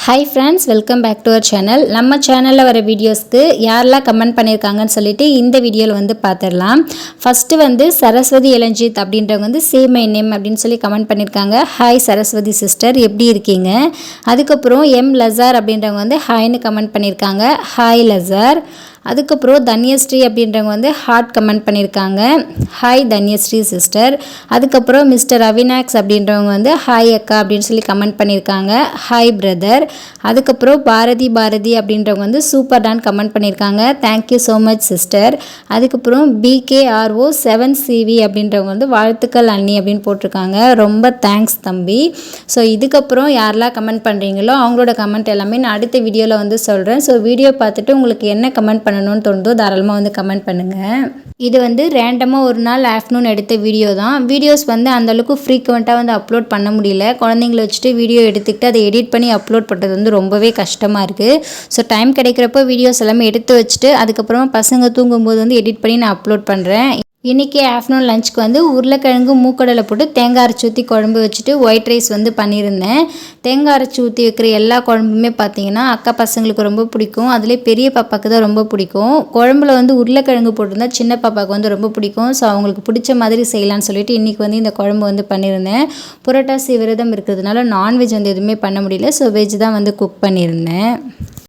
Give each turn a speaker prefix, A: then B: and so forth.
A: Hi friends, welcome back to our channel. நம்ம சேனலில் வர வீடியோஸ்க்கு யாரெல்லாம் கமெண்ட் பண்ணியிருக்காங்கன்னு சொல்லிட்டு இந்த வீடியோவில் வந்து பார்த்துடலாம். ஃபஸ்ட்டு வந்து சரஸ்வதி இளஞ்சித் அப்படின்றவங்க வந்து சே மை நேம் அப்படின்னு சொல்லி கமெண்ட் பண்ணியிருக்காங்க. ஹாய் சரஸ்வதி சிஸ்டர், எப்படி இருக்கீங்க? அதுக்கப்புறம் எம் லசார் அப்படின்றவங்க வந்து ஹாய்னு கமெண்ட் பண்ணியிருக்காங்க. ஹாய் லசார். அதுக்கப்புறம் தன்யஸ்ரீ அப்படின்றவங்க வந்து ஹார்ட் கமெண்ட் பண்ணியிருக்காங்க. Hi Dhanyashree sister. அதுக்கப்புறம் மிஸ்டர் அவினாக்ஸ் அப்படின்றவங்க வந்து ஹாய் அக்கா அப்படின்னு சொல்லி கமெண்ட் பண்ணியிருக்காங்க. Hi brother. அதுக்கப்புறம் பாரதி அப்படின்றவங்க வந்து சூப்பர் டான் கமெண்ட் பண்ணியிருக்காங்க. Thank you so much sister. அதுக்கப்புறம் BKRO 7CV அப்படின்றவங்க வந்து வாழ்த்துக்கள் அண்ணி அப்படின்னு போட்டிருக்காங்க. ரொம்ப தேங்க்ஸ் தம்பி. ஸோ இதுக்கப்புறம் யாரெல்லாம் கமெண்ட் பண்ணுறீங்களோ அவங்களோட கமெண்ட் எல்லாமே நான் அடுத்த வீடியோவில் வந்து சொல்கிறேன். ஸோ வீடியோ பார்த்துட்டு உங்களுக்கு என்ன கமெண்ட் பண்ணணும்னு தோணுதோ தாராளமாக வந்து கமெண்ட் பண்ணுங்கள். இது வந்து ரேண்டமாக ஒரு நாள் ஆஃப்டர்நூன் எடுத்த வீடியோ தான். வீடியோஸ் வந்து அந்தளவுக்கு ஃப்ரீக்வெண்ட்டாக வந்து அப்லோட் பண்ண முடியல. குழந்தைங்கள வச்சுட்டு வீடியோ எடுத்துக்கிட்டு அதை எடிட் பண்ணி அப்லோட் பண்ணுறது வந்து ரொம்பவே கஷ்டமாக இருக்குது. ஸோ டைம் கிடைக்கிறப்போ வீடியோஸ் எல்லாமே எடுத்து வச்சுட்டு அதுக்கப்புறமா பசங்க தூங்கும்போது வந்து எடிட் பண்ணி நான் அப்லோட் பண்ணுறேன். இன்றைக்கி ஆஃப்டர்நூன் லஞ்சுக்கு வந்து உருளைக்கிழங்கு மூக்கடலை போட்டு தேங்காய் அரைச்சி ஊற்றி குழம்பு வச்சுட்டு ஒயிட் ரைஸ் வந்து பண்ணியிருந்தேன். தேங்காய் அரைச்சி ஊற்றி வைக்கிற எல்லா குழம்புமே பார்த்திங்கன்னா அக்கா பசங்களுக்கு ரொம்ப பிடிக்கும். அதிலே பெரிய பாப்பாவுக்கு தான் ரொம்ப பிடிக்கும். குழம்புல வந்து உருளைக்கிழங்கு போட்டிருந்தா சின்ன பாப்பாவுக்கு வந்து ரொம்ப பிடிக்கும். ஸோ அவங்களுக்கு பிடிச்ச மாதிரி செய்யலான்னு சொல்லிட்டு இன்றைக்கி வந்து இந்த குழம்பு வந்து பண்ணியிருந்தேன். புரட்டாசி விரதம் இருக்கிறதுனால நான்வெஜ் வந்து எதுவுமே பண்ண முடியல. ஸோ வெஜ் தான் வந்து குக் பண்ணியிருந்தேன்.